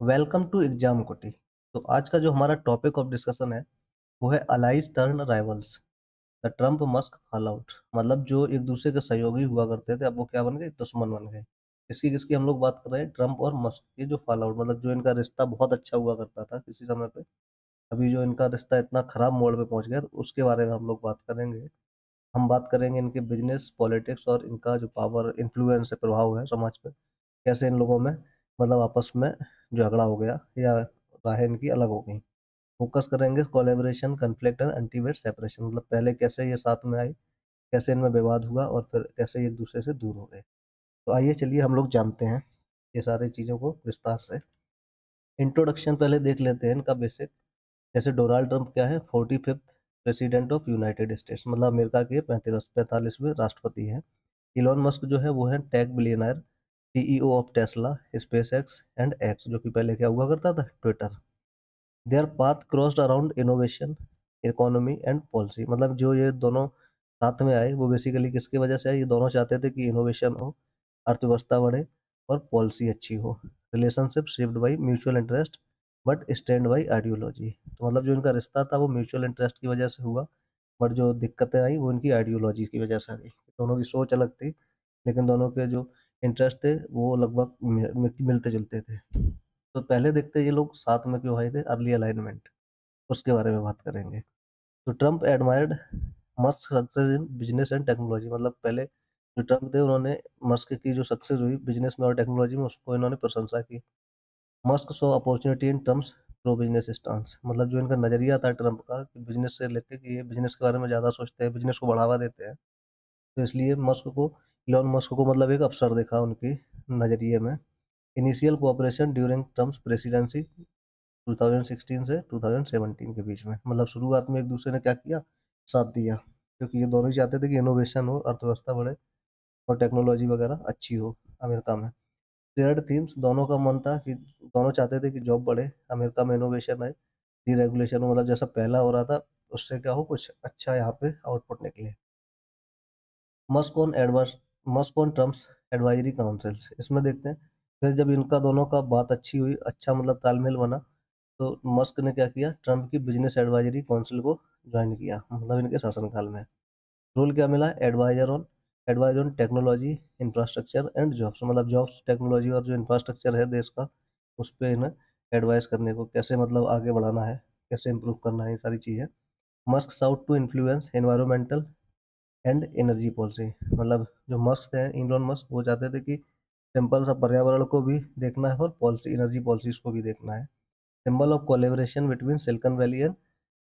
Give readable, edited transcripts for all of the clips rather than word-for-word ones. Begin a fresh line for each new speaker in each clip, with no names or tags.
Welcome to exam कोटी। तो आज का जो हमारा टॉपिक ऑफ डिस्कशन है वो है allies turn rivals, the Trump Musk fall out. मतलब जो एक दूसरे के सहयोगी हुआ करते थे अब वो क्या बन गए, दुश्मन बन गए। किसकी किसकी हम लोग बात कर रहे हैं, ट्रम्प और मस्क की जो फॉल आउट, मतलब जो इनका रिश्ता बहुत अच्छा हुआ करता था किसी समय पे, अभी जो इनका रिश्ता इतना खराब मोड़ पे पहुंच गया, तो उसके बारे में हम लोग बात करेंगे। हम बात करेंगे इनके बिजनेस, पॉलिटिक्स और इनका जो पावर, इन्फ्लुएंस है, प्रभाव है समाज पे, कैसे इन लोगों में मतलब आपस में झगड़ा हो गया या राहें इनकी अलग हो गई। फोकस करेंगे collaboration, conflict and ultimate separation, मतलब पहले कैसे ये साथ में आए, कैसे इनमें विवाद हुआ और फिर कैसे ये एक दूसरे से दूर हो गए। तो आइए चलिए हम लोग जानते हैं ये सारी चीज़ों को विस्तार से। इंट्रोडक्शन पहले देख लेते हैं इनका बेसिक। जैसे डोनाल्ड ट्रंप क्या है, 45th president of United states, मतलब अमेरिका के 45वें राष्ट्रपति हैं। इलॉन मस्क जो है वो है tech billionaire, CEO of Tesla, space X and X, जो कि पहले क्या हुआ करता था, Twitter. Their path crossed around innovation, economy and policy, मतलब जो ये दोनों साथ में आए वो बेसिकली किसकी वजह से आए, ये दोनों चाहते थे कि इनोवेशन हो, अर्थव्यवस्था बढ़े और पॉलिसी अच्छी हो। Relationship shaped by mutual interest but stand by ideology, तो मतलब जो इनका रिश्ता था वो म्यूचुअल इंटरेस्ट की वजह से हुआ, बट जो दिक्कतें आई वो इनकी आइडियोलॉजी की वजह से आ गई। दोनों की सोच अलग थी, लेकिन दोनों के जो इंटरेस्ट थे वो लगभग मिलते जुलते थे। तो पहले देखते हैं ये लोग साथ में क्यों आए थे, अर्ली अलाइनमेंट, उसके बारे में बात करेंगे। तो Trump admired Musk success in business and technology, मतलब पहले जो ट्रम्प थे उन्होंने मस्क की जो सक्सेस हुई बिजनेस में और टेक्नोलॉजी में उसको इन्होंने प्रशंसा की। Musk so opportunity in Trump's pro business stance, मतलब जो इनका नजरिया था ट्रम्प का कि बिजनेस से लेके कि ये बिजनेस के बारे में ज़्यादा सोचते हैं, बिजनेस को बढ़ावा देते हैं, तो इसलिए मस्क को, इलॉन मस्क को मतलब एक अवसर देखा उनकी नज़रिए में। Initial cooperation during Trump's presidency 2016 से 2017 के बीच में, मतलब शुरुआत में एक दूसरे ने क्या किया, साथ दिया, क्योंकि ये दोनों ही चाहते थे कि इनोवेशन हो, अर्थव्यवस्था बढ़े और टेक्नोलॉजी वगैरह अच्छी हो अमेरिका में। शेयर्ड थीम्स, दोनों का मन था कि दोनों चाहते थे कि जॉब बढ़े, अमेरिका में इनोवेशन आए, डीरेगुलेशन हो, मतलब जैसा पहला हो रहा था उससे क्या हो, कुछ अच्छा यहाँ पे आउटपुट निकले। Musk on adverse Musk on Trump's advisory councils, इसमें देखते हैं फिर जब इनका दोनों का बात अच्छी हुई, अच्छा मतलब तालमेल बना, तो मस्क ने क्या किया, ट्रम्प की बिजनेस एडवाइजरी काउंसिल को ज्वाइन किया, मतलब इनके शासनकाल में। रोल क्या मिला, advise on technology, infrastructure and jobs, मतलब जॉब्स, टेक्नोलॉजी और जो इंफ्रास्ट्रक्चर है देश का, उस पर इन्हें एडवाइस करने को, कैसे मतलब आगे बढ़ाना है, कैसे इम्प्रूव करना है, ये सारी चीज़ें। Musk sought to influence environmental and energy policy, मतलब जो मस्क हैं, इलोन मस्क, वो चाहते थे कि सिंपल सा पर्यावरण को भी देखना है और पॉलिसी, एनर्जी पॉलिसीज को भी देखना है। Symbol of collaboration between silicon valley and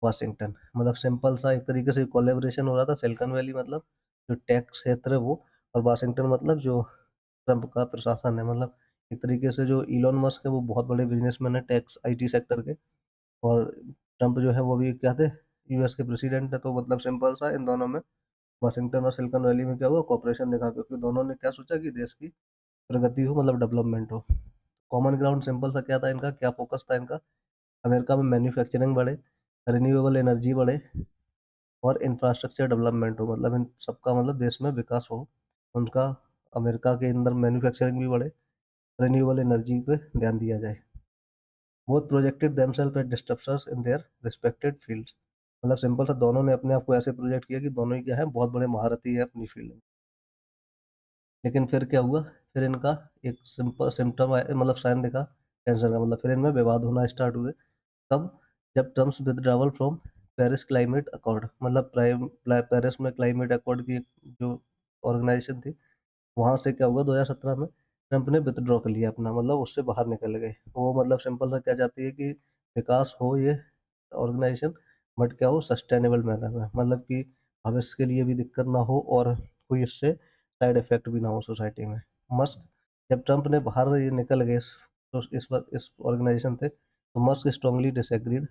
Washington, मतलब सिंपल सा एक तरीके से कोलेबोरेशन हो रहा था, सिलिकॉन वैली मतलब जो टेक क्षेत्र है वो, और वाशिंगटन मतलब जो ट्रम्प का प्रशासन है, मतलब एक तरीके से जो इलोन मस्क है वो बहुत बड़े बिजनेसमैन है टैक्स आईटी सेक्टर के, और ट्रम्प जो है वो भी क्या थे, यूएस के प्रेसिडेंट है, तो मतलब सिंपल सा इन दोनों में, वाशिंगटन और सिलिकॉन वैली में क्या हुआ, कॉपरेशन देखा, क्योंकि दोनों ने क्या सोचा कि देश की प्रगति हो, मतलब डेवलपमेंट हो। कॉमन ग्राउंड सिंपल सा क्या था इनका, क्या फोकस था इनका, अमेरिका में मैन्युफैक्चरिंग बढ़े, रिन्यूएबल एनर्जी बढ़े और इंफ्रास्ट्रक्चर डेवलपमेंट हो, मतलब इन सबका मतलब देश में विकास हो उनका, अमेरिका के अंदर मैन्युफैक्चरिंग भी बढ़े, रिन्यूएबल एनर्जी पे ध्यान दिया जाए। Both projected themselves as disruptors in their respected fields, मतलब सिंपल सा दोनों ने अपने आप को ऐसे प्रोजेक्ट किया कि दोनों ही क्या है, बहुत बड़े महारथी है अपनी फील्ड में। लेकिन फिर क्या हुआ, फिर इनका एक सिंपल सिम्टम मतलब साइन दिखा कैंसर का, मतलब फिर इनमें विवाद होना स्टार्ट हुए। तब जब Trump's withdrawal from Paris climate accord, मतलब पेरिस में क्लाइमेट अकॉर्ड की जो ऑर्गेनाइजेशन थी, वहां से क्या हुआ, 2017 में ट्रम्प ने विथड्रॉ कर लिया अपना, मतलब उससे बाहर निकल गए वो, मतलब सिंपल सा क्या चाहती है कि विकास हो ये ऑर्गेनाइजेशन, बट क्या हो, सस्टेनेबल मैनर में, मतलब कि भविष्य के लिए भी दिक्कत ना हो और कोई इससे साइड इफेक्ट भी ना हो सोसाइटी में। मस्क, जब ट्रम्प ने बाहर ये निकल गए तो इस ऑर्गेनाइजेशन थे, तो मस्क स्ट्रांगली डिसएग्रीड,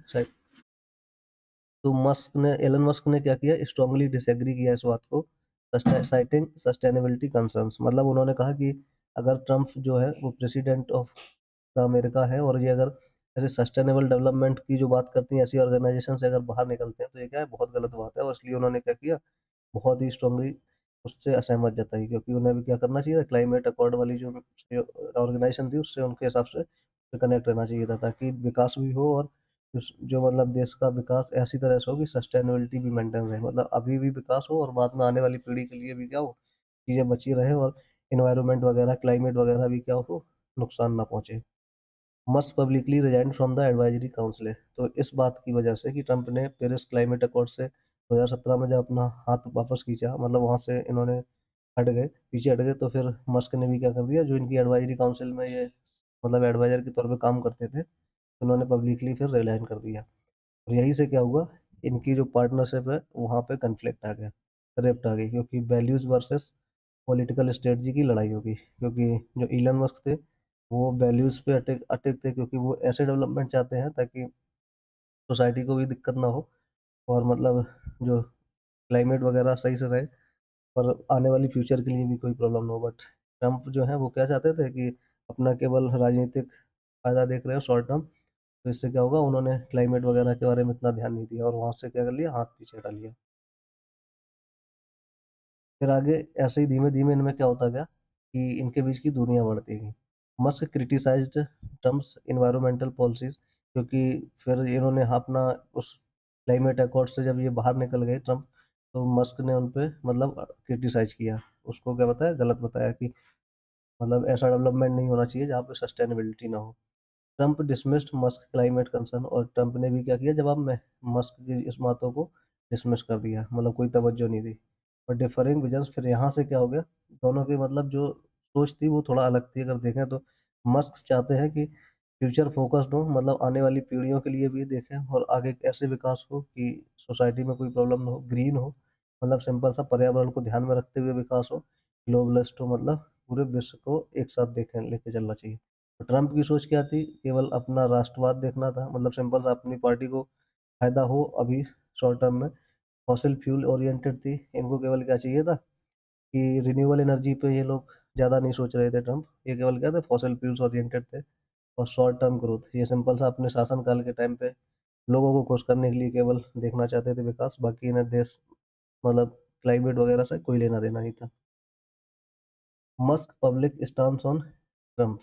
तो मस्क ने, एलन मस्क ने क्या किया, स्ट्रांगली डिसएग्री किया इस बात को, साइटिंग सस्टेनेबिलिटी कंसर्न्स, मतलब उन्होंने कहा कि अगर ट्रम्प जो है वो प्रेसिडेंट ऑफ द अमेरिका है और ये अगर ऐसे सस्टेनेबल डेवलपमेंट की जो बात करती हैं ऐसी ऑर्गेनाइजेशन से अगर बाहर निकलते हैं तो ये क्या है, बहुत गलत बात है, और इसलिए उन्होंने क्या किया, बहुत ही स्ट्रांगली उससे असहमत जताई, क्योंकि उन्हें भी क्या करना चाहिए, क्लाइमेट अकॉर्ड वाली जो ऑर्गेनाइजेशन थी उससे उनके हिसाब से से कनेक्ट रहना चाहिए था, ताकि विकास भी हो और जो मतलब देश का विकास ऐसी तरह से हो कि सस्टेनेबिलिटी भी मेंटेन रहे, मतलब अभी भी विकास हो और बाद में आने वाली पीढ़ी के लिए भी क्या हो, चीज़ें बची रहे और इन्वायरमेंट वगैरह, क्लाइमेट वगैरह भी क्या हो, नुकसान ना पहुंचे। Must publicly resign from the advisory council. तो इस बात की वजह से कि ट्रंप ने पेरिस क्लाइमेट अकॉर्ड से 2017 में जब अपना हाथ वापस खींचा, मतलब वहां से इन्होंने हट गए, पीछे हट गए, तो फिर मस्क ने भी क्या कर दिया, जो इनकी एडवाइजरी काउंसिल में ये मतलब एडवाइजर के तौर पे काम करते थे, तो उन्होंने पब्लिकली फिर रिजाइन कर दिया। और यही से क्या हुआ, इनकी जो पार्टनरशिप है वहाँ पे कन्फ्लिक्ट आ गया, रेप्ट आ गई, क्योंकि वैल्यूज वर्सेस पॉलिटिकल स्ट्रेटजी की लड़ाई होगी। क्योंकि जो इलन मस्क थे वो वैल्यूज पे अटक अटक थे, क्योंकि वो ऐसे डेवलपमेंट चाहते हैं ताकि सोसाइटी को भी दिक्कत ना हो और मतलब जो क्लाइमेट वगैरह सही से रहे और आने वाली फ्यूचर के लिए भी कोई प्रॉब्लम ना हो। बट ट्रम्प जो है वो क्या चाहते थे कि अपना केवल राजनीतिक फायदा देख रहे हो शॉर्ट टर्म, तो इससे क्या होगा, उन्होंने क्लाइमेट वगैरह के बारे में इतना ध्यान नहीं दिया और वहां से क्या कर लिया, हाथ पीछे हटा लिया। फिर आगे ऐसे ही धीमे धीमे इनमें क्या होता गया कि इनके बीच की दूरियां बढ़ती गई। Musk criticised Trump's environmental policies, क्योंकि फिर इन्होंने अपना उस क्लाइमेट अकॉर्ड से जब ये बाहर निकल गए ट्रम्प, तो मस्क ने उन पे मतलब क्रिटिसाइज किया, उसको क्या बताया, गलत बताया कि मतलब ऐसा डेवलपमेंट नहीं होना चाहिए जहाँ पे सस्टेनेबिलिटी ना हो। Trump dismissed Musk climate concern, और ट्रंप ने भी क्या किया, जवाब में मस्क की इस बातों को डिसमिस कर दिया, मतलब कोई तवज्जो नहीं दी। और डिफरिंग विजन्स, फिर यहाँ से क्या हो गया, दोनों की मतलब जो सोच थी वो थोड़ा अलग थी। अगर देखें तो मस्क चाहते हैं कि फ्यूचर फोकस्ड हो, मतलब आने वाली पीढ़ियों के लिए भी देखें और आगे ऐसे विकास हो कि सोसाइटी में कोई प्रॉब्लम ना हो, ग्रीन हो, मतलब सिंपल सा पर्यावरण को ध्यान में रखते हुए विकास हो, ग्लोबलिस्ट हो, मतलब पूरे विश्व को एक साथ देखें, लेके चलना चाहिए। तो ट्रम्प की सोच क्या थी, केवल अपना राष्ट्रवाद देखना था, मतलब सिंपल सा अपनी पार्टी को फायदा हो अभी शॉर्ट टर्म में। फॉसिल फ्यूल ओरिएंटेड थी, इनको केवल क्या चाहिए था कि रिन्यूएबल एनर्जी पे ये लोग ज़्यादा नहीं सोच रहे थे ट्रम्प, ये केवल क्या थे, फॉसिल फ्यूल्स ओरिएंटेड थे। और शॉर्ट टर्म ग्रोथ, ये सिंपल सा अपने शासनकाल के टाइम पे लोगों को खुश करने के लिए केवल देखना चाहते थे विकास, बाकी इन्हें देश मतलब क्लाइमेट वगैरह से कोई लेना देना नहीं था। Musk public stance on Trump,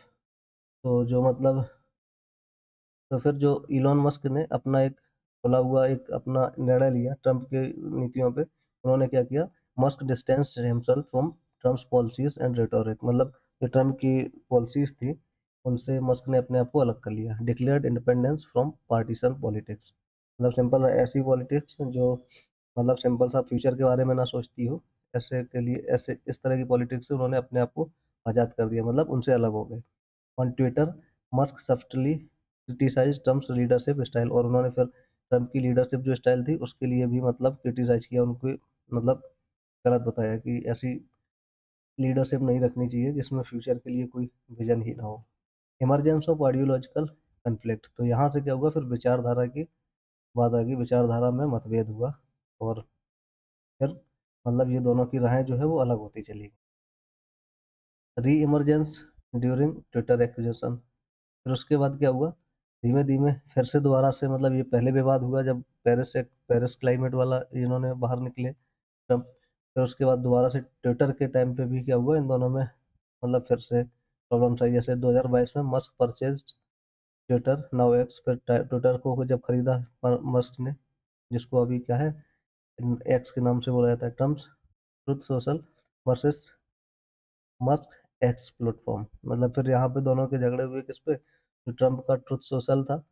तो जो मतलब तो फिर जो इलॉन मस्क ने अपना एक खुला हुआ एक अपना निर्णय लिया ट्रम्प के नीतियों पे, उन्होंने क्या किया, Musk distance himself from Trump's policies and rhetoric, मतलब जो ट्रम्प की पॉलिसीज थी उनसे मस्क ने अपने आप को अलग कर लिया। Declared independence from partition politics, मतलब सिंपल ऐसी पॉलिटिक्स जो मतलब सिंपल सा फ्यूचर के बारे में ना सोचती हो, ऐसे के लिए ऐसे इस तरह की पॉलिटिक्स से उन्होंने अपने आप को आज़ाद कर दिया, मतलब उनसे अलग हो गए। On Twitter Musk subtly criticize Trump's leadership style, और उन्होंने फिर ट्रम्प की लीडरशिप जो स्टाइल थी उसके लिए भी मतलब क्रिटिसाइज किया उनको, मतलब गलत बताया कि ऐसी लीडरशिप नहीं रखनी चाहिए जिसमें फ्यूचर के लिए कोई विजन ही ना हो। इमरजेंस ऑफ आइडियोलॉजिकल कन्फ्लिक्ट, तो यहाँ से क्या हुआ, फिर विचारधारा की बात आ गई, विचारधारा में मतभेद हुआ और फिर मतलब ये दोनों की राहें जो है वो अलग होती चली गई। री इमरजेंस ड्यूरिंग ट्विटर एक्विजिशन, फिर उसके बाद क्या हुआ, धीमे धीमे फिर से दोबारा से मतलब ये पहले विवाद हुआ जब पेरिस क्लाइमेट वाला इन्होंने बाहर निकले ट्रम्प, फिर उसके बाद दोबारा से ट्विटर के टाइम पे भी क्या हुआ, इन दोनों में मतलब फिर से प्रॉब्लम्स आई। जैसे 2022 में Musk purchase Twitter now x, फिर ट्विटर को जब खरीदा मस्क ने, जिसको अभी क्या है, एक्स के नाम से बोला जाता है, Trump's truth social versus Musk x platform, मतलब फिर यहाँ पे दोनों के झगड़े हुए किस पे, जो ट्रम्प का ट्रुथ सोशल था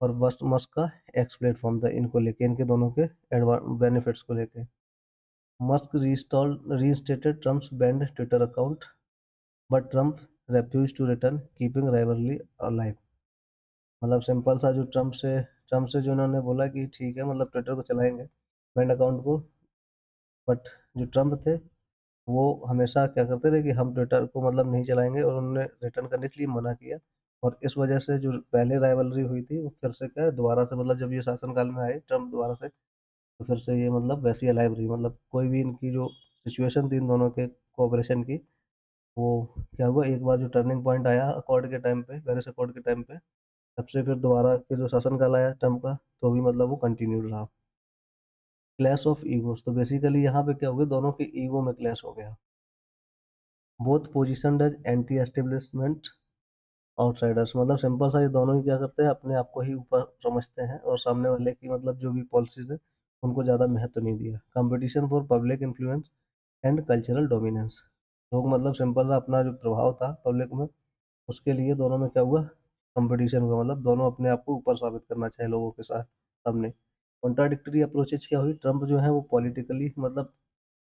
और बस मस्क का एक्स प्लेटफॉर्म था, इनको लेके, इनके दोनों के बेनिफिट्स को लेके। Musk reinstated Trump's banned Twitter account, but Trump refuse to return keeping rivalry alive, मतलब सिंपल सा जो ट्रम्प से जो उन्होंने बोला कि ठीक है मतलब ट्विटर को चलाएंगे बैंड अकाउंट को, बट जो ट्रम्प थे वो हमेशा क्या करते रहे कि हम ट्विटर को मतलब नहीं चलाएंगे, और उन्होंने रिटर्न करने के लिए मना किया। और इस वजह से जो पहले राइवलरी हुई थी वो फिर से क्या है, दोबारा से मतलब जब ये शासनकाल में आए ट्रम्प दोबारा से, तो फिर से ये मतलब वैसी अलाइव रही, मतलब कोई भी इनकी जो सिचुएशन थी इन दोनों के कोऑपरेशन की, वो क्या हुआ, एक बार जो टर्निंग पॉइंट आया अकॉर्ड के टाइम पे, पेरिस अकॉर्ड के टाइम पे, तब से फिर दोबारा के जो शासनकाल आया ट्रम्प का, तो भी मतलब वो कंटिन्यूड रहा। क्लैश ऑफ ईगोस, तो बेसिकली यहाँ पे क्या हो गया, दोनों के ईगो में क्लैश हो गया। Both position as anti establishment outsiders, मतलब सिंपल सा ये दोनों ही क्या करते हैं, अपने आप को ही ऊपर समझते हैं और सामने वाले की मतलब जो भी पॉलिसीज है उनको ज़्यादा महत्व नहीं दिया। Competition for public influence and cultural dominance, लोग मतलब सिंपल सा अपना जो प्रभाव था पब्लिक में, उसके लिए दोनों में क्या हुआ, कंपटीशन हुआ, मतलब दोनों अपने आप को ऊपर साबित करना चाहे लोगों के साथ सामने। कॉन्ट्राडिक्टरी अप्रोचेज क्या हुई, ट्रम्प जो है वो पॉलिटिकली मतलब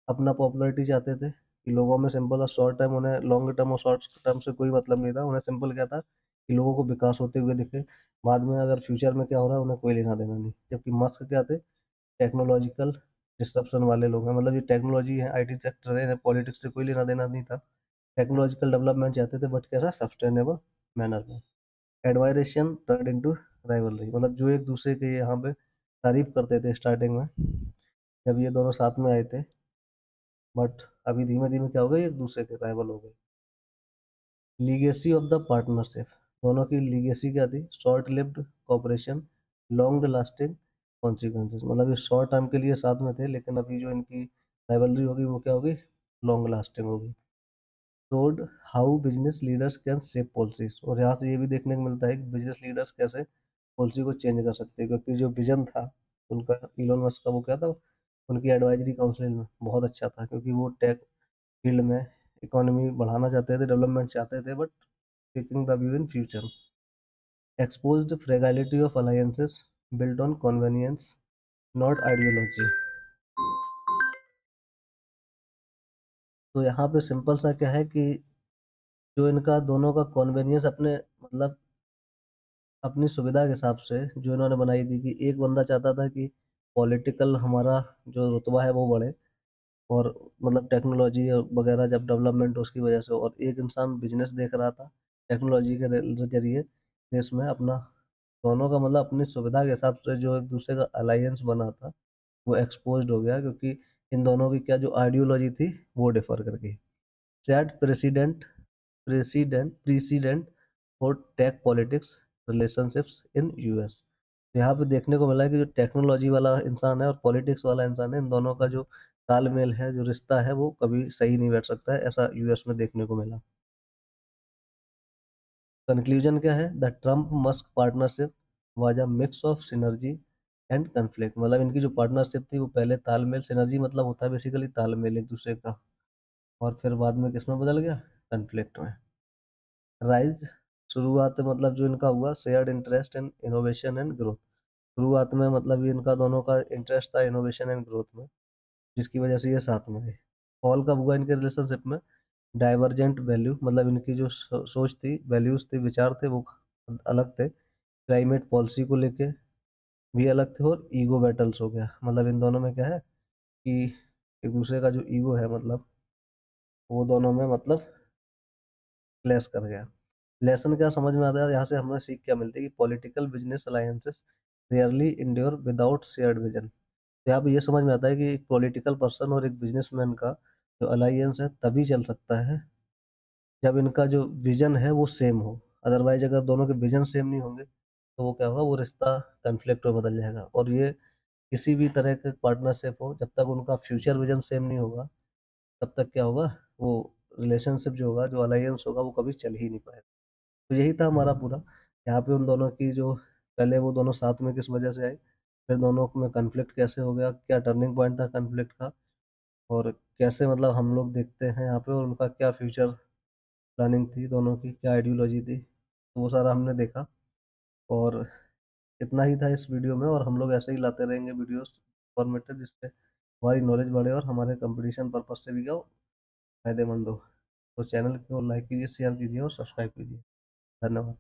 अपना पॉपुलैरिटी चाहते थे कि लोगों में सिंपल शॉर्ट टाइम, उन्हें लॉन्ग टर्म और शॉर्ट टर्म से कोई मतलब नहीं था, उन्हें सिंपल क्या था कि लोगों को विकास होते हुए दिखे, बाद में अगर फ्यूचर में क्या हो रहा है उन्हें कोई लेना देना नहीं। जबकि मस्क क्या थे, टेक्नोलॉजिकल डिस्ट्रप्शन वाले लोग हैं, मतलब ये टेक्नोलॉजी है, आईटी सेक्टर है, इन्हें पॉलिटिक्स से कोई लेना देना नहीं था। टेक्नोलॉजिकल डेवलपमेंट चाहते थे बट कैसा, सस्टेनेबल मैनर में। एडमायरेशन टर्न इनटू राइवलरी, मतलब जो एक दूसरे के यहाँ पे तारीफ करते थे स्टार्टिंग में जब ये दोनों साथ में आए थे, बट अभी धीमे धीमे क्या हो गए, एक दूसरे के राइवल हो गए। लीगेसी ऑफ द पार्टनरशिप, दोनों की लीगेसी क्या थी, short lived cooperation, long lasting consequences, मतलब ये शॉर्ट टर्म के लिए साथ में थे लेकिन अभी जो इनकी राइवलरी होगी वो क्या होगी, लॉन्ग लास्टिंग होगी। Showed how business leaders can shape policies, और यहाँ से ये भी देखने को मिलता है कि बिजनेस लीडर्स कैसे पॉलिसी को चेंज कर सकते हैं, क्योंकि जो विजन था उनका, इलोन मस्क का, वो क्या था, उनकी एडवाइजरी काउंसिल में बहुत अच्छा था, क्योंकि वो टेक फील्ड में इकोनॉमी बढ़ाना चाहते थे, डेवलपमेंट चाहते थे, but taking the view in future. Exposed fragility of alliances build on convenience not ideology, तो यहाँ पे सिंपल सा क्या है कि जो इनका दोनों का कन्वीनियंस अपने मतलब अपनी सुविधा के हिसाब से जो इन्होंने बनाई थी, कि एक बंदा चाहता था कि पॉलिटिकल हमारा जो रुतबा है वो बढ़े, और मतलब टेक्नोलॉजी वगैरह जब डेवलपमेंट उसकी वजह से, और एक इंसान बिजनेस देख रहा था टेक्नोलॉजी के जरिए देश में अपना, दोनों का मतलब अपनी सुविधा के हिसाब से जो एक दूसरे का अलायंस बना था वो एक्सपोज्ड हो गया, क्योंकि इन दोनों की क्या जो आइडियोलॉजी थी वो डिफर कर गई। Set precedent for tech politics relationships in US, यहाँ पे देखने को मिला है कि जो टेक्नोलॉजी वाला इंसान है और पॉलिटिक्स वाला इंसान है, इन दोनों का जो तालमेल है, जो रिश्ता है, वो कभी सही नहीं बैठ सकता है, ऐसा यूएस में देखने को मिला। कंक्लूजन क्या है, the Trump Musk partnership was a mix of synergy and conflict, मतलब इनकी जो पार्टनरशिप थी वो पहले तालमेल, सिनर्जी मतलब होता है बेसिकली तालमेल एक दूसरे का, और फिर बाद में किसमें बदल गया, कन्फ्लिक्ट में। राइज, शुरुआत मतलब जो इनका हुआ, shared interest in innovation and growth, शुरुआत में मतलब ये इनका दोनों का इंटरेस्ट था इनोवेशन एंड ग्रोथ में, जिसकी वजह से ये साथ में गए। फॉल कब हुआ इनके रिलेशनशिप में, डाइवर्जेंट वैल्यू, मतलब इनकी जो सोच थी, वैल्यूज थे, विचार थे, वो अलग थे। क्लाइमेट पॉलिसी को लेके भी अलग थे, और ईगो बैटल्स हो गया, मतलब इन दोनों में क्या है कि एक दूसरे का जो ईगो है मतलब वो दोनों में मतलब क्लैश कर गया। लेसन क्या समझ में आता है यहाँ से, हमें सीख क्या मिलती है कि political business alliances rarely endure without shared vision. यहाँ पे ये समझ में आता है कि एक पॉलिटिकल पर्सन और एक बिजनेसमैन का जो अलायंस है तभी चल सकता है जब इनका जो विजन है वो सेम हो, अदरवाइज अगर दोनों के विजन सेम नहीं होंगे तो वो क्या होगा, वो रिश्ता कन्फ्लिक्ट में बदल जाएगा। और ये किसी भी तरह के पार्टनरशिप हो, जब तक उनका फ्यूचर विजन सेम नहीं होगा तब तक क्या होगा, वो रिलेशनशिप जो होगा, जो अलायंस होगा, वो कभी चल ही नहीं पाएगा। तो यही था हमारा पूरा, यहाँ पे उन दोनों की जो, पहले वो दोनों साथ में किस वजह से आए, फिर दोनों में कन्फ्लिक्ट कैसे हो गया, क्या टर्निंग पॉइंट था कन्फ्लिक्ट का, और कैसे मतलब हम लोग देखते हैं यहाँ पे, और उनका क्या फ्यूचर प्लानिंग थी, दोनों की क्या आइडियोलॉजी थी, तो वो सारा हमने देखा। और इतना ही था इस वीडियो में, और हम लोग ऐसे ही लाते रहेंगे वीडियोस फॉर्मेटेड, जिससे हमारी नॉलेज बढ़े और हमारे कंपटीशन पर्पज से भी क्या हो, फायदेमंद हो। तो चैनल को लाइक कीजिए, शेयर कीजिए और सब्सक्राइब कीजिए। धन्यवाद।